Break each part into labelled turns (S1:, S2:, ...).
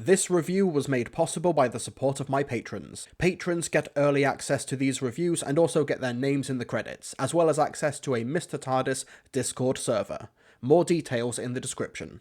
S1: This review was made possible by the support of my patrons. Patrons get early access to these reviews and also get their names in the credits, as well as access to a Mr. TARDIS Discord server. More details in the description.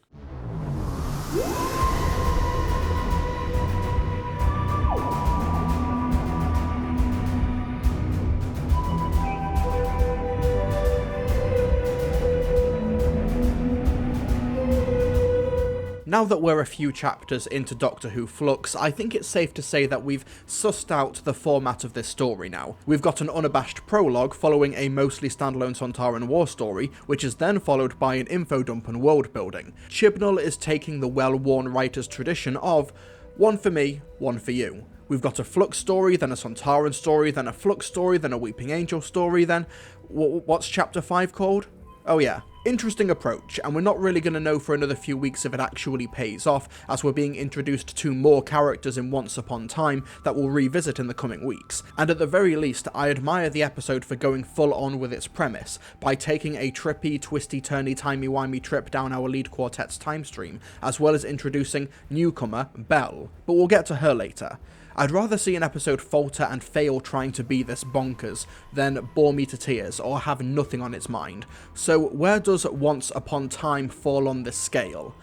S1: Now that we're a few chapters into Doctor Who Flux, I think it's safe to say that we've sussed out the format of this story now. We've got an unabashed prologue following a mostly standalone Sontaran war story, which is then followed by an info dump and world building. Chibnall is taking the well-worn writer's tradition of one for me, one for you. We've got a Flux story, then a Sontaran story, then a Flux story, then a Weeping Angel story, then... what's chapter 5 called? Oh yeah. Interesting approach, and we're not really going to know for another few weeks if it actually pays off, as we're being introduced to more characters in Once Upon Time that we'll revisit in the coming weeks. And at the very least, I admire the episode for going full on with its premise, by taking a trippy, twisty-turny, timey-wimey trip down our lead quartet's time stream, as well as introducing newcomer Belle. But we'll get to her later. I'd rather see an episode falter and fail trying to be this bonkers than bore me to tears or have nothing on its mind. So where does Once Upon Time fall on this scale?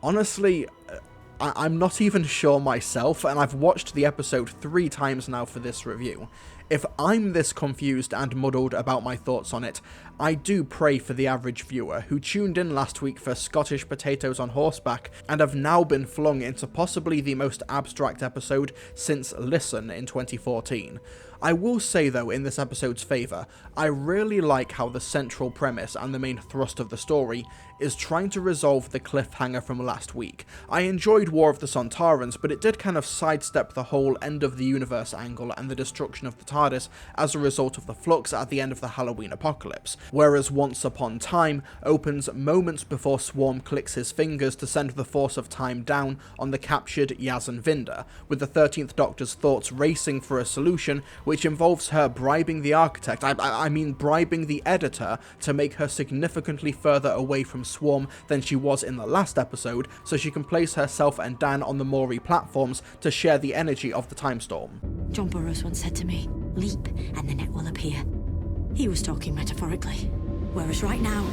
S1: Honestly, I'm not even sure myself, and I've watched the episode 3 times now for this review. If I'm this confused and muddled about my thoughts on it, I do pray for the average viewer who tuned in last week for Scottish potatoes on horseback and have now been flung into possibly the most abstract episode since Listen in 2014. I will say though, in this episode's favour, I really like how the central premise and the main thrust of the story is trying to resolve the cliffhanger from last week. I enjoyed War of the Sontarans, but it did kind of sidestep the whole end of the universe angle and the destruction of the TARDIS as a result of the Flux at the end of the Halloween apocalypse, whereas Once Upon Time opens moments before Swarm clicks his fingers to send the force of time down on the captured Yaz and Vinder, with the 13th Doctor's thoughts racing for a solution which involves her bribing the architect, I mean bribing the editor, to make her significantly further away from Swarm than she was in the last episode, so she can place herself and Dan on the Maury platforms to share the energy of the time storm.
S2: John Burroughs once said to me, "Leap and the net will appear." He was talking metaphorically, whereas right now...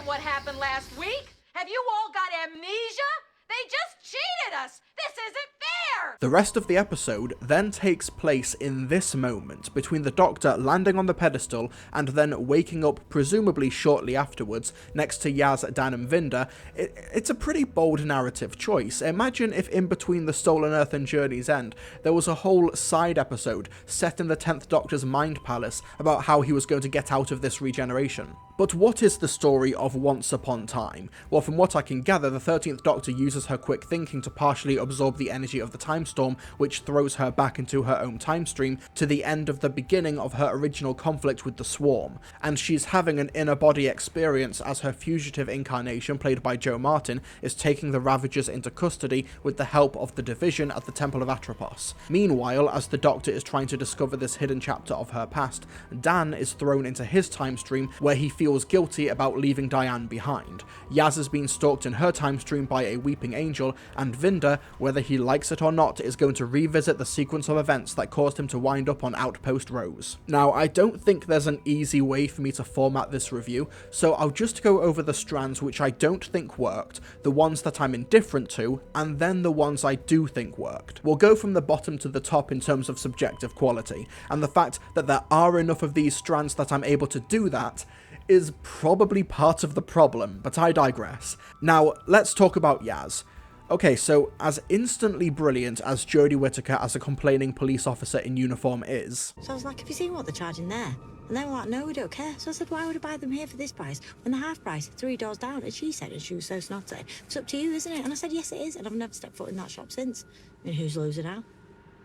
S3: What happened last week? Have you all got amnesia? They just cheated us! This isn't fair!
S1: The rest of the episode then takes place in this moment, between the Doctor landing on the pedestal and then waking up presumably shortly afterwards next to Yaz, Dan and Vinder. It's a pretty bold narrative choice. Imagine if in between the Stolen Earth and Journey's End there was a whole side episode set in the 10th Doctor's mind palace about how he was going to get out of this regeneration. But what is the story of Once Upon Time? Well, from what I can gather, the 13th Doctor uses her quick thinking to partially absorb the energy of the time storm, which throws her back into her own time stream to the end of the beginning of her original conflict with the Swarm, and she's having an inner body experience as her fugitive incarnation, played by Jo Martin, is taking the Ravagers into custody with the help of the Division at the Temple of Atropos. Meanwhile, as the Doctor is trying to discover this hidden chapter of her past, Dan is thrown into his time stream where he feels guilty about leaving Diane behind. Yaz has been stalked in her time stream by a Weeping Angel, and Vinder, whether he likes it or not, is going to revisit the sequence of events that caused him to wind up on Outpost Rose. Now, I don't think there's an easy way for me to format this review, so I'll just go over the strands which I don't think worked, the ones that I'm indifferent to, and then the ones I do think worked. We'll go from the bottom to the top in terms of subjective quality, and the fact that there are enough of these strands that I'm able to do that is probably part of the problem, but I digress. Now, let's talk about Yaz. Okay, so as instantly brilliant as Jodie Whittaker as a complaining police officer in uniform is...
S2: So I was like, have you seen what they're charging there? And they were like, no, we don't care. So I said, why would I buy them here for this price when the half price, 3 doors down? And she said, and she was so snotty, it's up to you, isn't it? And I said, yes, it is. And I've never stepped foot in that shop since. I mean, who's losing out?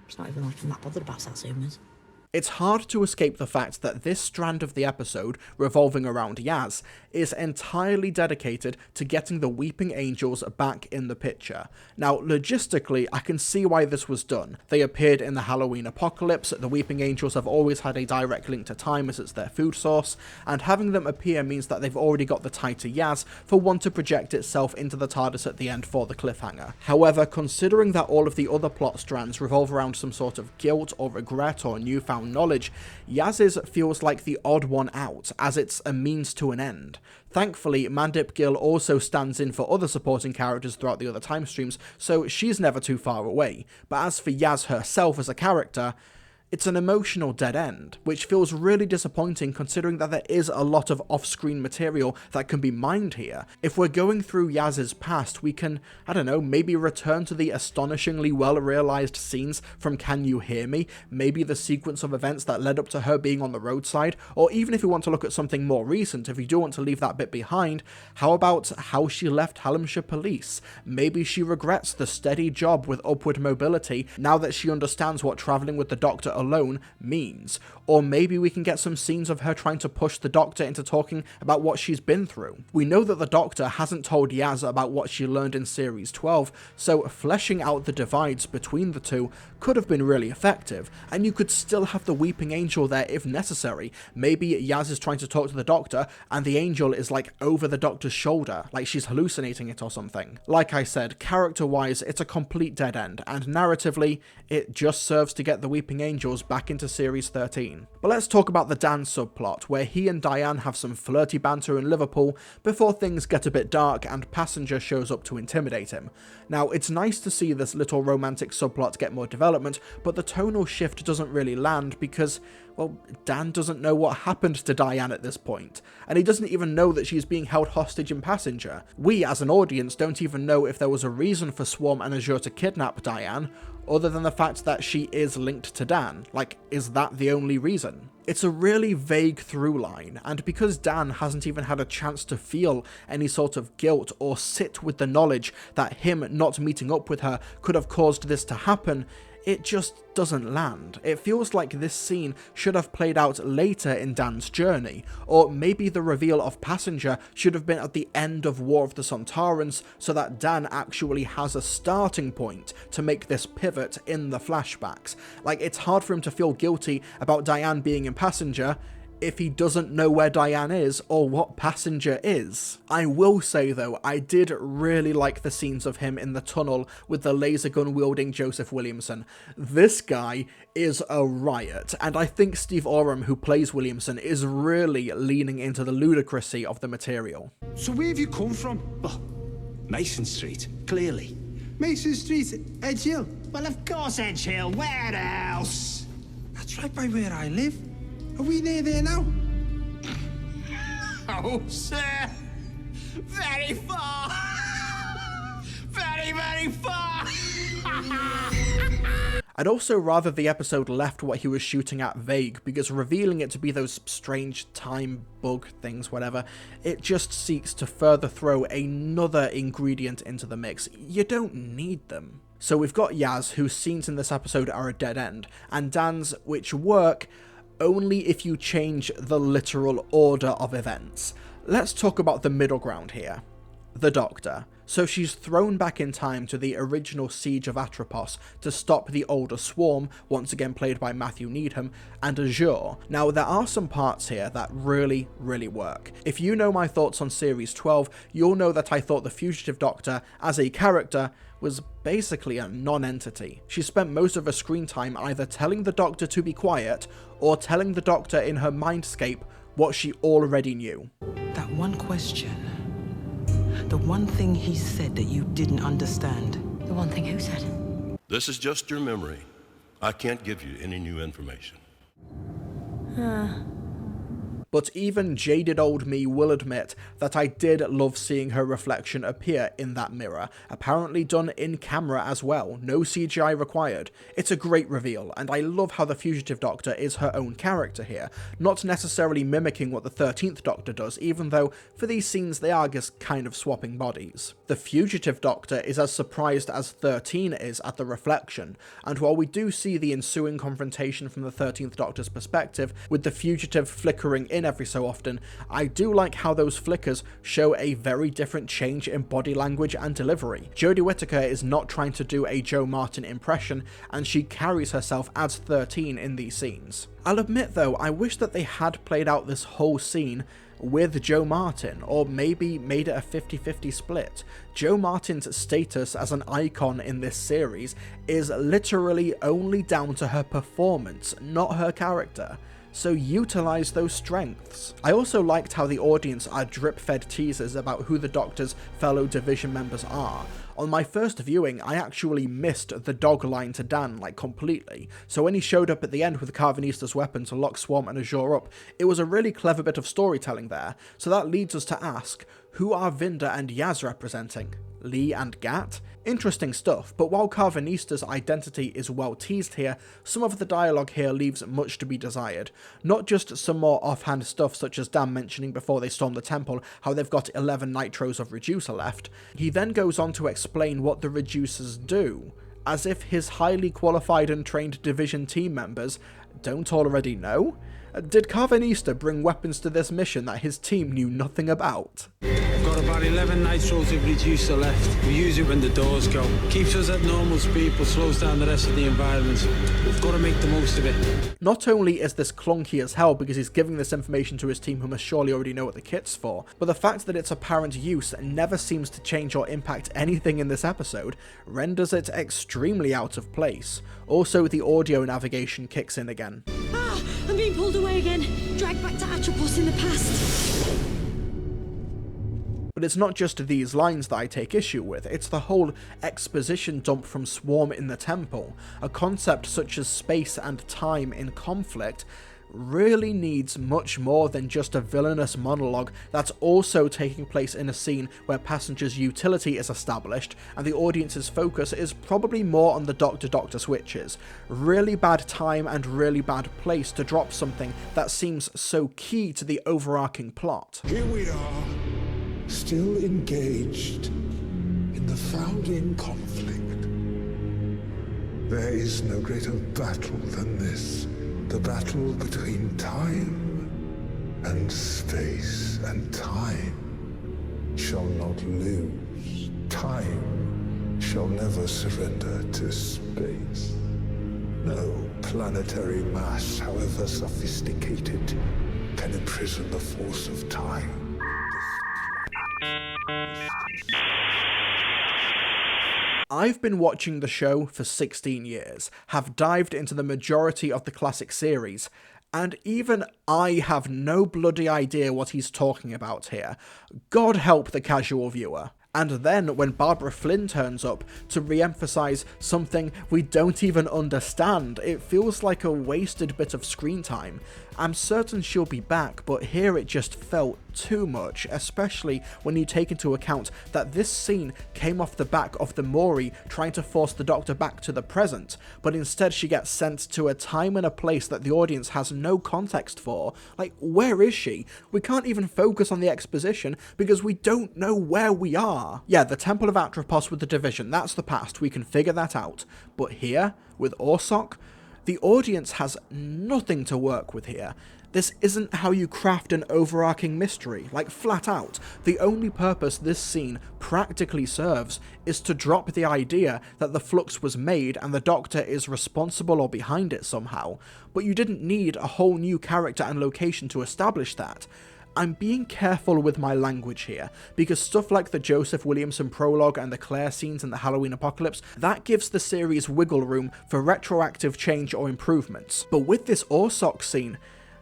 S2: It's not even like I'm that bothered about Satsumas.
S1: It's hard to escape the fact that this strand of the episode, revolving around Yaz, is entirely dedicated to getting the Weeping Angels back in the picture. Now, logistically, I can see why this was done. They appeared in the Halloween apocalypse, the Weeping Angels have always had a direct link to time as it's their food source, and having them appear means that they've already got the tie to Yaz for one to project itself into the TARDIS at the end for the cliffhanger. However, considering that all of the other plot strands revolve around some sort of guilt or regret or newfound knowledge, Yaz's feels like the odd one out, as it's a means to an end. Thankfully, Mandip Gill also stands in for other supporting characters throughout the other time streams, so she's never too far away. But as for Yaz herself as a character, it's an emotional dead end, which feels really disappointing considering that there is a lot of off-screen material that can be mined here. If we're going through Yaz's past, we can, I don't know, maybe return to the astonishingly well-realised scenes from Can You Hear Me, maybe the sequence of events that led up to her being on the roadside, or even if we want to look at something more recent, if we do want to leave that bit behind, how about how she left Hallamshire Police? Maybe she regrets the steady job with upward mobility now that she understands what travelling with the Doctor alone means. Or maybe we can get some scenes of her trying to push the Doctor into talking about what she's been through. We know that the Doctor hasn't told Yaz about what she learned in Series 12, so fleshing out the divides between the two could have been really effective, and you could still have the Weeping Angel there if necessary. Maybe Yaz is trying to talk to the Doctor, and the Angel is like over the Doctor's shoulder, like she's hallucinating it or something. Like I said, character-wise, it's a complete dead end, and narratively, it just serves to get the Weeping Angels back into Series 13. But let's talk about the Dan subplot, where he and Diane have some flirty banter in Liverpool before things get a bit dark and Passenger shows up to intimidate him. Now, it's nice to see this little romantic subplot get more development, but the tonal shift doesn't really land because, well, Dan doesn't know what happened to Diane at this point, and he doesn't even know that she's being held hostage in Passenger. We, as an audience, don't even know if there was a reason for Swarm and Azure to kidnap Diane, other than the fact that she is linked to Dan. Like, is that the only reason? It's a really vague through line, and because Dan hasn't even had a chance to feel any sort of guilt or sit with the knowledge that him not meeting up with her could have caused this to happen, it just doesn't land. It feels like this scene should have played out later in Dan's journey, or maybe the reveal of Passenger should have been at the end of War of the Sontarans so that Dan actually has a starting point to make this pivot in the flashbacks. Like, it's hard for him to feel guilty about Diane being in Passenger if he doesn't know where Diane is or what Passenger is. I will say though, I did really like the scenes of him in the tunnel with the laser gun wielding Joseph Williamson. This guy is a riot, and I think Steve Oram, who plays Williamson, is really leaning into the ludicrousy of the material.
S4: So where have you come from?
S5: Oh, Mason Street, clearly.
S4: Mason Street, Edge Hill.
S5: Well, of course, Edge Hill. Where else?
S4: That's right by where I live. Are we near there now?
S5: Oh, sir. Very far. Very, very far.
S1: I'd also rather the episode left what he was shooting at vague, because revealing it to be those strange time bug things, whatever, it just seeks to further throw another ingredient into the mix. You don't need them. So we've got Yaz, whose scenes in this episode are a dead end, and Dan's, which work only if you change the literal order of events. Let's talk about the middle ground here. The Doctor. So she's thrown back in time to the original siege of Atropos to stop the older Swarm, once again played by Matthew Needham, and Azure. Now, there are some parts here that really, really work. If you know my thoughts on Series 12, you'll know that I thought the Fugitive Doctor, as a character, was basically a non-entity. She spent most of her screen time either telling the Doctor to be quiet, or telling the Doctor in her mindscape what she already knew.
S6: That one question. The one thing he said that you didn't understand.
S2: The one thing who said?
S7: This is just your memory. I can't give you any new information.
S1: But but even jaded old me will admit that I did love seeing her reflection appear in that mirror, apparently done in camera as well, no CGI required. It's a great reveal, and I love how the Fugitive Doctor is her own character here, not necessarily mimicking what the 13th Doctor does, even though for these scenes they are just kind of swapping bodies. The Fugitive Doctor is as surprised as 13 is at the reflection, and while we do see the ensuing confrontation from the 13th Doctor's perspective, with the fugitive flickering in every so often, I do like how those flickers show a very different change in body language and delivery. Jodie Whittaker is not trying to do a Joe Martin impression, and she carries herself as 13 in these scenes. I'll admit though, I wish that they had played out this whole scene with Joe Martin, or maybe made it a 50-50 split. Joe Martin's status as an icon in this series is literally only down to her performance, not her character. So utilise those strengths. I also liked how the audience are drip-fed teasers about who the Doctor's fellow division members are. On my first viewing, I actually missed the dog line to Dan, like, completely, so when he showed up at the end with Carvanista's weapon to lock Swarm and Azure up, it was a really clever bit of storytelling there. So that leads us to ask, who are Vinder and Yaz representing? Lee and Gat? Interesting stuff, but while Carvanista's identity is well teased here, some of the dialogue here leaves much to be desired. Not just some more offhand stuff such as Dan mentioning before they storm the temple how they've got 11 nitros of reducer left. He then goes on to explain what the reducers do, as if his highly qualified and trained division team members don't already know? Did Carvanista bring weapons to this mission that his team knew nothing about?
S8: I've got about 11 nitros of reducer left. We use it when the doors go. Keeps us at normal speed but slows down the rest of the environment. We've got to make the most of it.
S1: Not only is this clunky as hell because he's giving this information to his team who must surely already know what the kit's for, but the fact that its apparent use never seems to change or impact anything in this episode renders it extremely out of place. Also, the audio navigation kicks in again.
S2: Ah, I'm being pulled away again. Dragged back to Atropos in the past.
S1: But it's not just these lines that I take issue with, it's the whole exposition dump from Swarm in the Temple. A concept such as space and time in conflict really needs much more than just a villainous monologue that's also taking place in a scene where passengers' utility is established and the audience's focus is probably more on the Doctor-Doctor switches. Really bad time and really bad place to drop something that seems so key to the overarching plot.
S9: Here we are, still engaged in the founding conflict. There is no greater battle than this. The battle between time and space, and time shall not lose. Time shall never surrender to space. No planetary mass, however sophisticated, can imprison the force of time.
S1: I've been watching the show for 16 years, have dived into the majority of the classic series, and even I have no bloody idea what he's talking about here. God help the casual viewer. And then when Barbara Flynn turns up to re-emphasize something we don't even understand, it feels like a wasted bit of screen time. I'm certain she'll be back, but here it just felt too much, especially when you take into account that this scene came off the back of the Maury trying to force the Doctor back to the present, but instead she gets sent to a time and a place that the audience has no context for. Like, where is she? We can't even focus on the exposition because we don't know where we are. Yeah, the Temple of Atropos with the Division, that's the past, we can figure that out. But here, with Orsok, the audience has nothing to work with here. This isn't how you craft an overarching mystery, like flat out. The only purpose this scene practically serves is to drop the idea that the Flux was made and the Doctor is responsible or behind it somehow. But you didn't need a whole new character and location to establish that. I'm being careful with my language here, because stuff like the Joseph Williamson prologue and the Claire scenes in the Halloween Apocalypse, that gives the series wiggle room for retroactive change or improvements. But with this Orsok scene,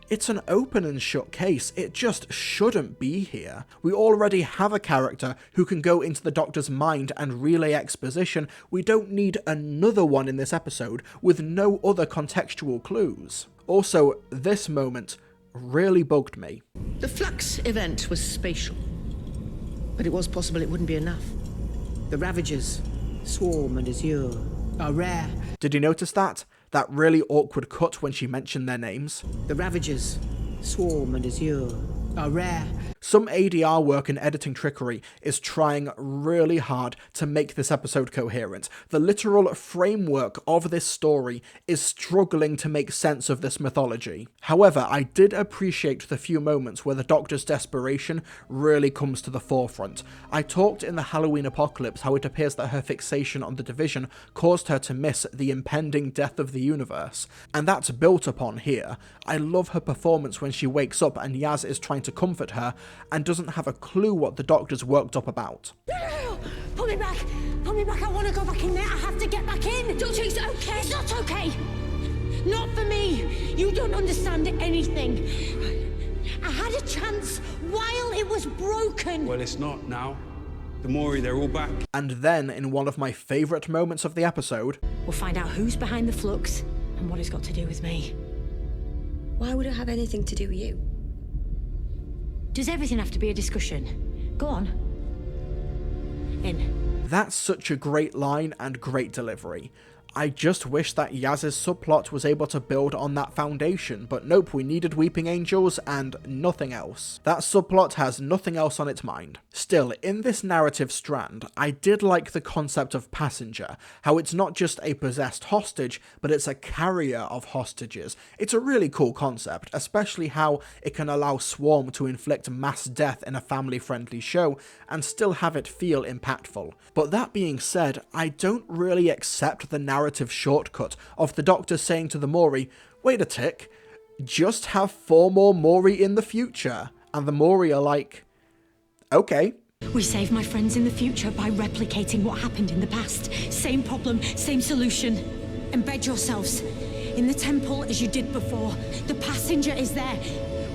S1: it's an open and shut case. It just shouldn't be here. We already have a character who can go into the Doctor's mind and relay exposition. We don't need another one in this episode with no other contextual clues. Also, this moment really bugged me.
S6: The Flux event was spatial, but it was possible it wouldn't be enough. The Ravagers, Swarm and Azure, are rare.
S1: Did you notice that? That really awkward cut when she mentioned their names?
S6: The Ravagers, Swarm and Azure, are rare.
S1: Some ADR work and editing trickery is trying really hard to make this episode coherent. The literal framework of this story is struggling to make sense of this mythology. However, I did appreciate the few moments where the Doctor's desperation really comes to the forefront. I talked in the Halloween Apocalypse how it appears that her fixation on the Division caused her to miss the impending death of the universe, and that's built upon here. I love her performance when she wakes up and Yaz is trying to comfort her and doesn't have a clue what the Doctor's worked up about.
S2: No! Pull me back! Pull me back! I want to go back in there! I have to get back in! Doctor, it's okay! It's not okay! Not for me! You don't understand anything! I had a chance while it was broken!
S8: Well, it's not now. The Mori, they're all back.
S1: And then, in one of my favourite moments of the episode,
S2: we'll find out who's behind the Flux and what it's got to do with me.
S10: Why would it have anything to do with you?
S2: Does everything have to be a discussion? Go on. In.
S1: That's such a great line and great delivery. I just wish that Yaz's subplot was able to build on that foundation, but nope, we needed weeping angels and nothing else. That subplot has nothing else on its mind. Still, in this narrative strand, I did like the concept of passenger, how it's not just a possessed hostage, but it's a carrier of hostages. It's a really cool concept, especially how it can allow Swarm to inflict mass death in a family-friendly show and still have it feel impactful. But that being said, I don't really accept the narrative shortcut of the Doctor saying to the Mori, wait a tick, just have 4 more Mori in the future. And the Mori are like, okay.
S2: We save my friends in the future by replicating what happened in the past. Same problem, same solution. Embed yourselves in the temple as you did before. The passenger is there.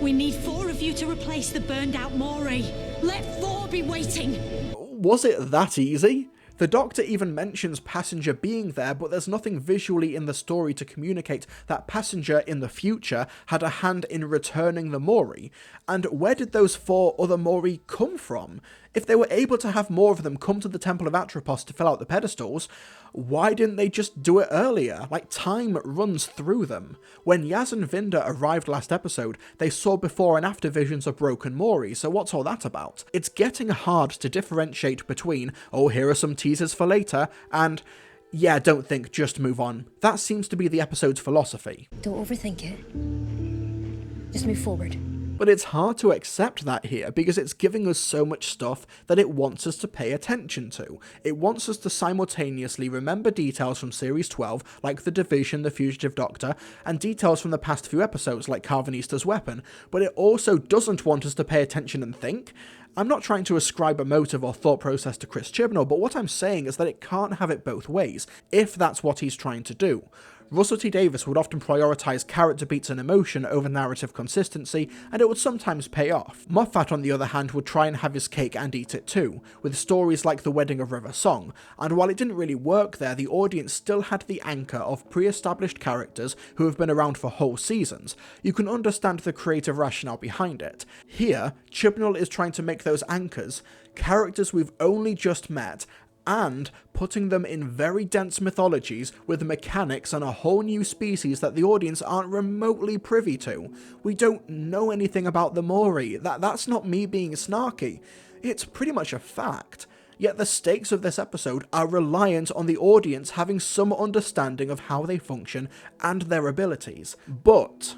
S2: We need 4 of you to replace the burned out Mori. Let 4 be waiting.
S1: Was it that easy? The Doctor even mentions Passenger being there, but there's nothing visually in the story to communicate that Passenger in the future had a hand in returning the Mori. And where did those 4 other Mori come from? If they were able to have more of them come to the Temple of Atropos to fill out the pedestals, why didn't they just do it earlier? Like, time runs through them. When Yaz and Vinder arrived last episode, they saw before and after visions of broken Mori, so what's all that about? It's getting hard to differentiate between, oh, here are some teasers for later, and, yeah, don't think, just move on. That seems to be the episode's philosophy.
S10: Don't overthink it. Just move forward.
S1: But it's hard to accept that here, because it's giving us so much stuff that it wants us to pay attention to. It wants us to simultaneously remember details from Series 12, like the Division, the Fugitive Doctor, and details from the past few episodes, like Carvanista's weapon, but it also doesn't want us to pay attention and think. I'm not trying to ascribe a motive or thought process to Chris Chibnall, but what I'm saying is that it can't have it both ways, if that's what he's trying to do. Russell T Davies would often prioritise character beats and emotion over narrative consistency, and it would sometimes pay off. Moffat, on the other hand, would try and have his cake and eat it too, with stories like The Wedding of River Song, and while it didn't really work there, the audience still had the anchor of pre-established characters who have been around for whole seasons. You can understand the creative rationale behind it. Here, Chibnall is trying to make those anchors characters we've only just met, and putting them in very dense mythologies with mechanics and a whole new species that the audience aren't remotely privy to. We don't know anything about the Mori. That's not me being snarky. It's pretty much a fact. Yet the stakes of this episode are reliant on the audience having some understanding of how they function and their abilities. But,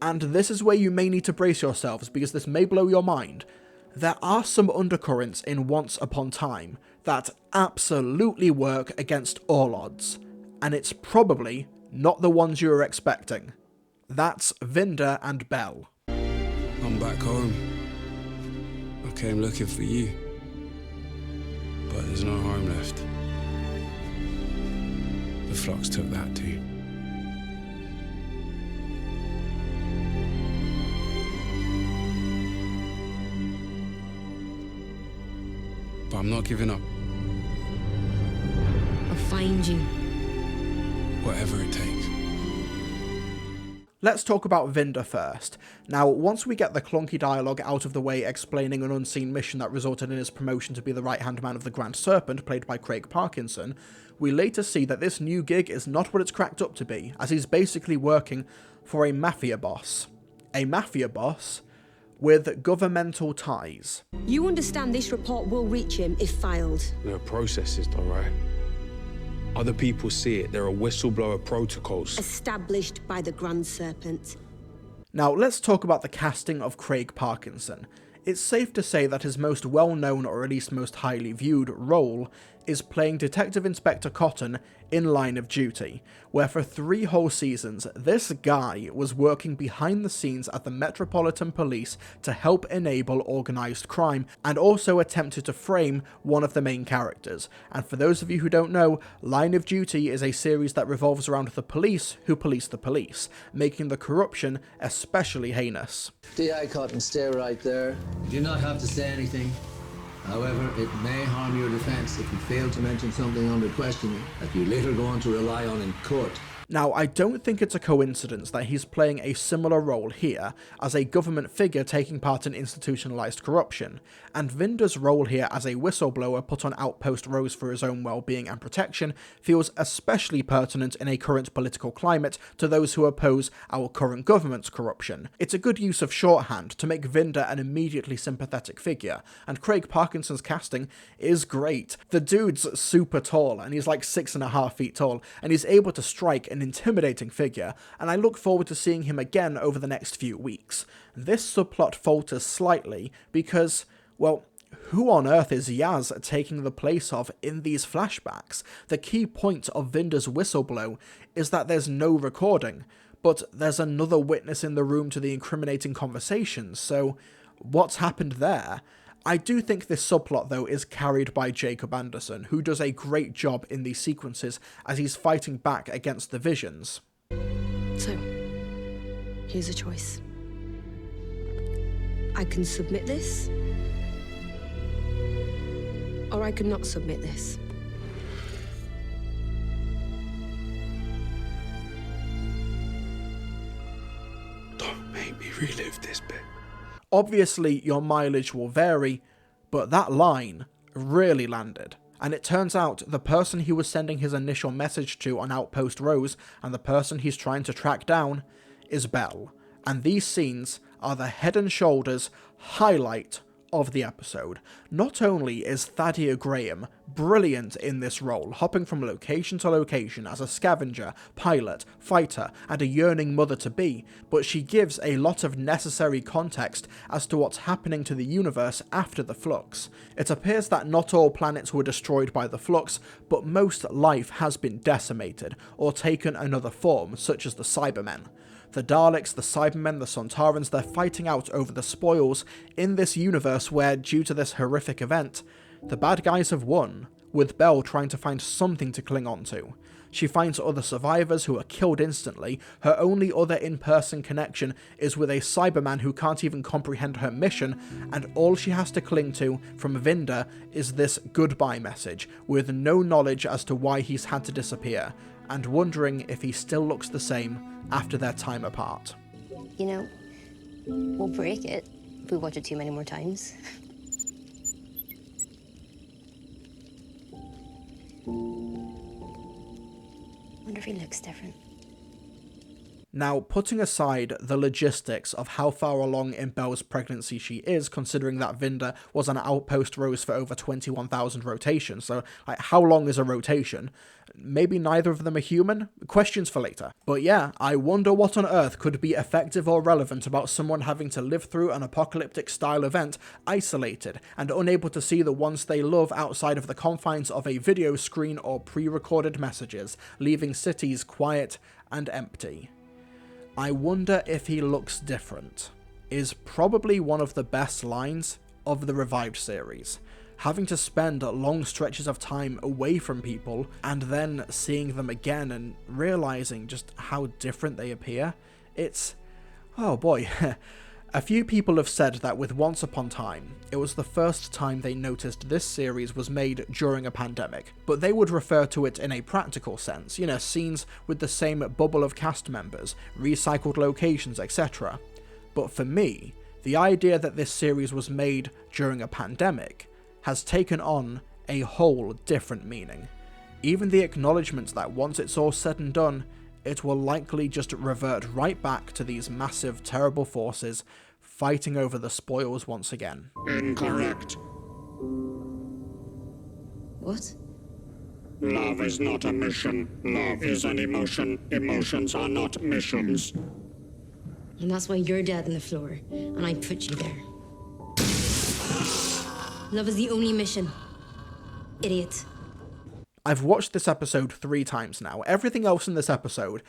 S1: and this is where you may need to brace yourselves because this may blow your mind, there are some undercurrents in Once Upon Time that absolutely work against all odds, and it's probably not the ones you were expecting. That's Vinder and Belle.
S8: I'm back home. I came looking for you, but there's no home left. The Flux took that too. But I'm not giving up.
S10: I'll find you.
S8: Whatever it takes.
S1: Let's talk about Vinder first. Now, once we get the clunky dialogue out of the way explaining an unseen mission that resulted in his promotion to be the right-hand man of the Grand Serpent, played by Craig Parkinson, we later see that this new gig is not what it's cracked up to be, as he's basically working for a mafia boss. A mafia boss with governmental ties.
S10: You understand this report will reach him if filed.
S8: There are processes, though, right? Other people see it. There are whistleblower protocols.
S10: Established by the Grand Serpent.
S1: Now, let's talk about the casting of Craig Parkinson. It's safe to say that his most well-known, or at least most highly viewed, role is playing Detective Inspector Cotton in Line of Duty, where for 3 whole seasons, this guy was working behind the scenes at the Metropolitan Police to help enable organised crime, and also attempted to frame one of the main characters. And for those of you who don't know, Line of Duty is a series that revolves around the police who police the police, making the corruption especially heinous.
S11: D.I. Cotton, stay right there. You do not have to say anything. However, it may harm your defense if you fail to mention something under questioning that you later go on to rely on in court.
S1: Now, I don't think it's a coincidence that he's playing a similar role here, as a government figure taking part in institutionalized corruption, and Vinder's role here as a whistleblower put on Outpost Rose for his own well-being and protection feels especially pertinent in a current political climate to those who oppose our current government's corruption. It's a good use of shorthand to make Vinder an immediately sympathetic figure, and Craig Parkinson's casting is great. The dude's super tall, and he's like 6.5 feet tall, and he's able to strike an intimidating figure, and I look forward to seeing him again over the next few weeks. This subplot falters slightly because, well, who on earth is Yaz taking the place of in these flashbacks? The key point of Vinder's whistleblow is that there's no recording, but there's another witness in the room to the incriminating conversations, so what's happened there? I do think this subplot, though, is carried by Jacob Anderson, who does a great job in these sequences as he's fighting back against the visions.
S10: So, here's a choice. I can submit this, or I could not submit this.
S8: Don't make me relive this bit.
S1: Obviously, your mileage will vary, but that line really landed. And it turns out the person he was sending his initial message to on Outpost Rose and the person he's trying to track down is Belle. And these scenes are the head and shoulders highlight of the episode. Not only is Thadia Graham brilliant in this role, hopping from location to location as a scavenger, pilot, fighter, and a yearning mother-to-be, but she gives a lot of necessary context as to what's happening to the universe after the Flux. It appears that not all planets were destroyed by the Flux, but most life has been decimated, or taken another form, such as the Cybermen. The Daleks, the Cybermen, the Sontarans, they're fighting out over the spoils in this universe where, due to this horrific event, the bad guys have won, with Belle trying to find something to cling on to. She finds other survivors who are killed instantly. Her only other in-person connection is with a Cyberman who can't even comprehend her mission, and all she has to cling to from Vinder is this goodbye message, with no knowledge as to why he's had to disappear, and wondering if he still looks the same after their time apart.
S12: You know, we'll break it if we watch it too many more times. Wonder if he looks different.
S1: Now, putting aside the logistics of how far along in Belle's pregnancy she is, considering that Vinder was on Outpost Rose for over 21,000 rotations, so like, how long is a rotation? Maybe neither of them are human? Questions for later. But yeah, I wonder what on earth could be effective or relevant about someone having to live through an apocalyptic-style event, isolated, and unable to see the ones they love outside of the confines of a video screen or pre-recorded messages, leaving cities quiet and empty. I wonder if he looks different, is probably one of the best lines of the revived series. Having to spend long stretches of time away from people and then seeing them again and realizing just how different they appear, it's, oh boy. A few people have said that with Once Upon a Time, it was the first time they noticed this series was made during a pandemic, but they would refer to it in a practical sense, scenes with the same bubble of cast members, recycled locations, etc. But for me, the idea that this series was made during a pandemic has taken on a whole different meaning. Even the acknowledgement that once it's all said and done, it will likely just revert right back to these massive, terrible forces fighting over the spoils once again.
S13: Incorrect.
S12: What?
S13: Love is not a mission. Love is an emotion. Emotions are not missions.
S12: And that's why you're dead on the floor, and I put you there. Love is the only mission. Idiot.
S1: I've watched this episode 3 times now. Everything else in this episode,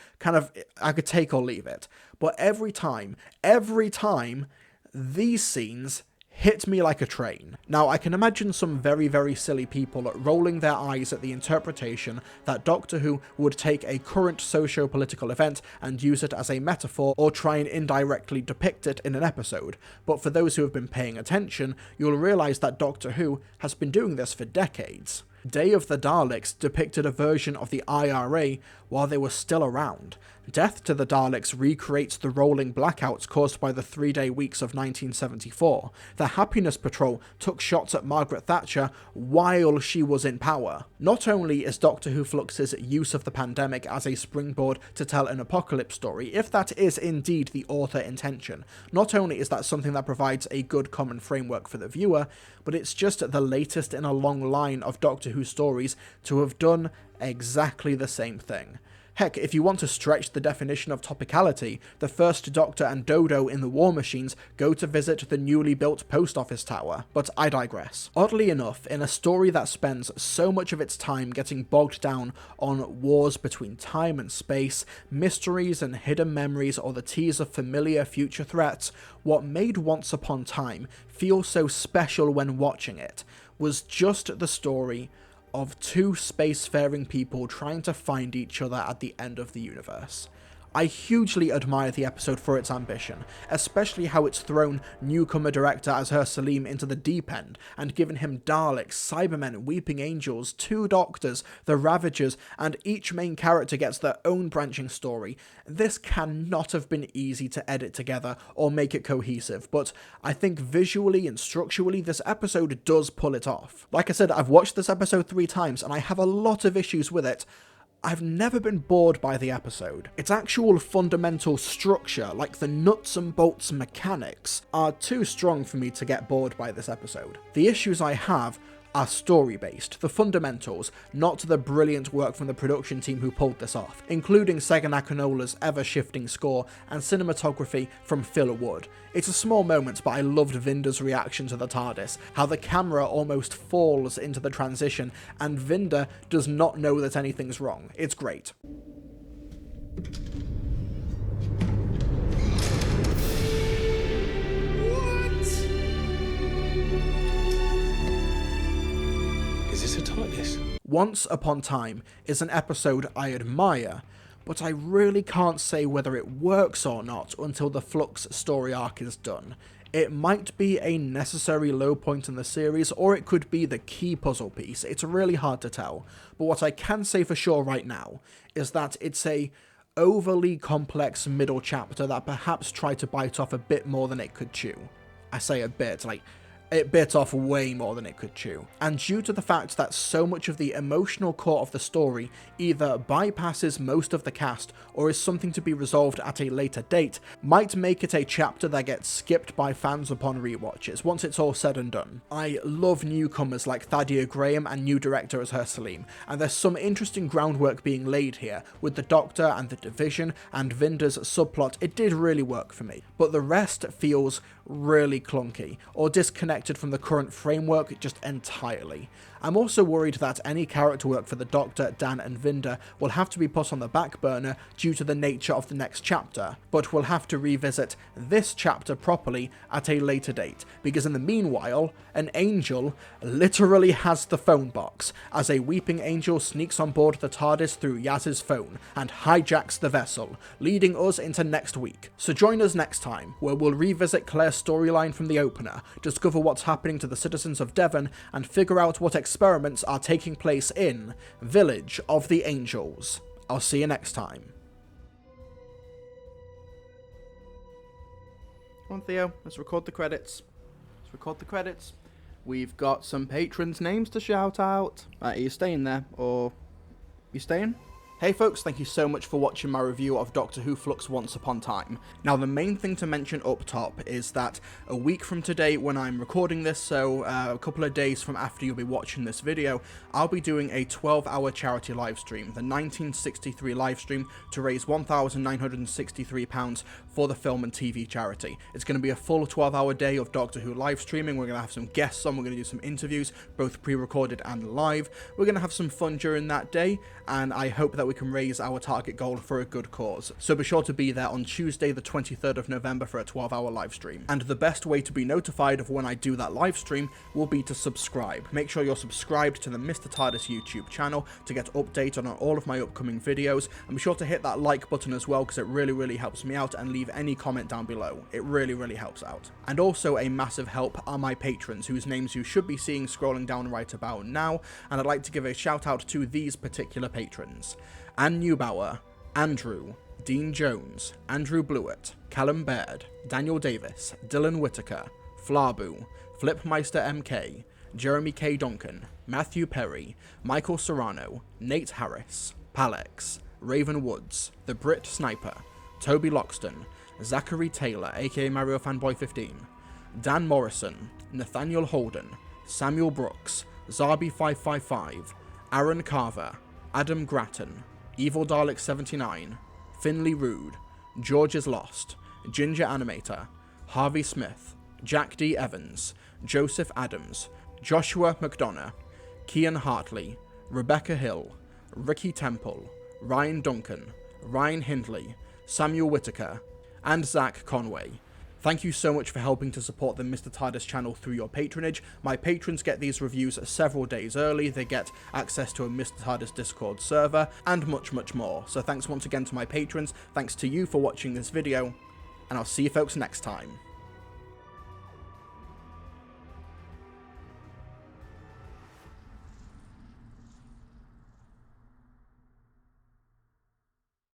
S1: I could take or leave it. But every time, these scenes hit me like a train. Now, I can imagine some very, very silly people rolling their eyes at the interpretation that Doctor Who would take a current socio-political event and use it as a metaphor or try and indirectly depict it in an episode. But for those who have been paying attention, you'll realise that Doctor Who has been doing this for decades. Day of the Daleks depicted a version of the IRA while they were still around. Death to the Daleks recreates the rolling blackouts caused by the 3-day weeks of 1974. The Happiness Patrol took shots at Margaret Thatcher while she was in power. Not only is Doctor Who Flux's use of the pandemic as a springboard to tell an apocalypse story, if that is indeed the author intention, not only is that something that provides a good common framework for the viewer, but it's just the latest in a long line of Doctor Who stories to have done exactly the same thing. Heck, if you want to stretch the definition of topicality, the first Doctor and Dodo in the War Machines go to visit the newly built post office tower, but I digress. Oddly enough, in a story that spends so much of its time getting bogged down on wars between time and space, mysteries and hidden memories, or the tease of familiar future threats, what made Once Upon a Time feel so special when watching it was just the story of 2 spacefaring people trying to find each other at the end of the universe. I hugely admire the episode for its ambition, especially how it's thrown newcomer director Azhar Salim into the deep end and given him Daleks, Cybermen, Weeping Angels, 2 Doctors, the Ravagers, and each main character gets their own branching story. This cannot have been easy to edit together or make it cohesive, but I think visually and structurally this episode does pull it off. Like I said, I've watched this episode 3 times and I have a lot of issues with it. I've never been bored by the episode. Its actual fundamental structure, like the nuts and bolts mechanics, are too strong for me to get bored by this episode. The issues I have are story-based, the fundamentals, not the brilliant work from the production team who pulled this off, including Sega Nakanola's ever-shifting score and cinematography from Phil Wood. It's a small moment, but I loved Vinder's reaction to the TARDIS, how the camera almost falls into the transition, and Vinder does not know that anything's wrong. It's great.
S8: Is this a TARDIS?
S1: Once Upon a Time is an episode I admire, but I really can't say whether it works or not until the Flux story arc is done. It might be a necessary low point in the series, or it could be the key puzzle piece. It's really hard to tell, but what I can say for sure right now is that it's a overly complex middle chapter that perhaps tried to bite off a bit more than it could chew. I say a bit, it bit off way more than it could chew. And due to the fact that so much of the emotional core of the story either bypasses most of the cast or is something to be resolved at a later date, might make it a chapter that gets skipped by fans upon rewatches once it's all said and done. I love newcomers like Thadia Graham and new director Azhar Salim, and there's some interesting groundwork being laid here with the Doctor and the Division and Vinder's subplot. It did really work for me, but the rest feels really clunky or disconnected from the current framework just entirely. I'm also worried that any character work for the Doctor, Dan and Vinder will have to be put on the back burner due to the nature of the next chapter, but we'll have to revisit this chapter properly at a later date, because in the meanwhile, an angel literally has the phone box, as a weeping angel sneaks on board the TARDIS through Yaz's phone and hijacks the vessel, leading us into next week. So join us next time, where we'll revisit Claire's storyline from the opener, discover what's happening to the citizens of Devon, and figure out what experiments are taking place in Village of the Angels. I'll see you next time. Come on, Theo, let's record the credits. We've got some patrons' names to shout out. Are you staying there, or you staying? Hey folks, thank you so much for watching my review of Doctor Who Flux Once Upon Time. Now the main thing to mention up top is that a week from today when I'm recording this, so a couple of days from after you'll be watching this video, I'll be doing a 12-hour charity livestream, the 1963 livestream, to raise £1,963 for the film and TV charity. It's going to be a full 12-hour day of Doctor Who live streaming. We're going to have some guests on, we're going to do some interviews, both pre-recorded and live. We're going to have some fun during that day, and I hope that we can raise our target goal for a good cause. So be sure to be there on Tuesday the 23rd of November for a 12-hour live stream. And the best way to be notified of when I do that live stream will be to subscribe. Make sure you're subscribed to the Mr. TARDIS YouTube channel to get updated on all of my upcoming videos, and be sure to hit that like button as well, because it really helps me out, and leave any comment down below. It really helps out. And also a massive help are my patrons, whose names you should be seeing scrolling down right about now, and I'd like to give a shout out to these particular patrons: Anne Neubauer, Andrew, Dean Jones, Andrew Blewett, Callum Baird, Daniel Davis, Dylan Whitaker, Flarbu, Flipmeister MK, Jeremy K. Duncan, Matthew Perry, Michael Serrano, Nate Harris, Palex, Raven Woods, The Brit Sniper, Toby Loxton, Zachary Taylor aka Mario Fanboy 15, Dan Morrison, Nathaniel Holden, Samuel Brooks, Zarby555, Aaron Carver, Adam Grattan, Evil Dalek 79, Finley Rude, George is Lost, Ginger Animator, Harvey Smith, Jack D. Evans, Joseph Adams, Joshua McDonough, Kian Hartley, Rebecca Hill, Ricky Temple, Ryan Duncan, Ryan Hindley, Samuel Whitaker, and Zach Conway. Thank you so much for helping to support the Mr. TARDIS channel through your patronage. My patrons get these reviews several days early, they get access to a Mr. TARDIS Discord server, and much more. So thanks once again to my patrons, thanks to you for watching this video, and I'll see you folks next time.